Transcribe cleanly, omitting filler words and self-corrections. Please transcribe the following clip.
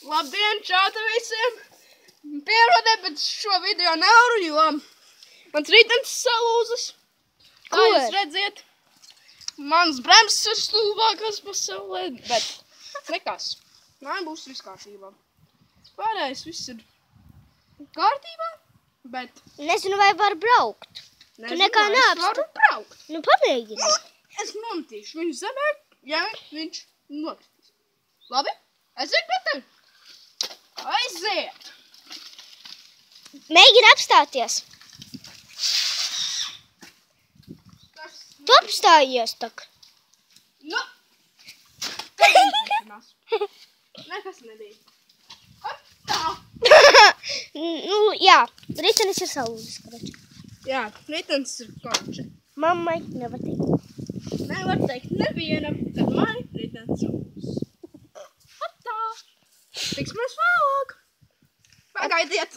Labdien, čau visiem! Pierodiet, bet šo video nevaru, jo mans ritenis salūzis. Kā jūs redziet, mans bremzes ir stulbākās pasaulē, bet nekas. Nē, būs viss kārtībā. Pārējais viss ir kārtībā, bet... Nezinu, vai var braukt. Tu nekā neapstu. Es varu braukt. Nu, pamēģini. Es nometīšu viņu zemē, ja viņš nokritīs. Labi? Aiziet, gatavi? Aiziet! Mēģini apstāties. Tu apstājies tak. Nu! Nekas nebija. Tā! Nu, jā, ritenis ir salūzis, karači. Jā, ritenis ir karači. Mammai nevar teikt. Nevar teikt nevienam, kad man ritenis salūzis. Tā! Tiksimies vēlāk! Pagaidiet!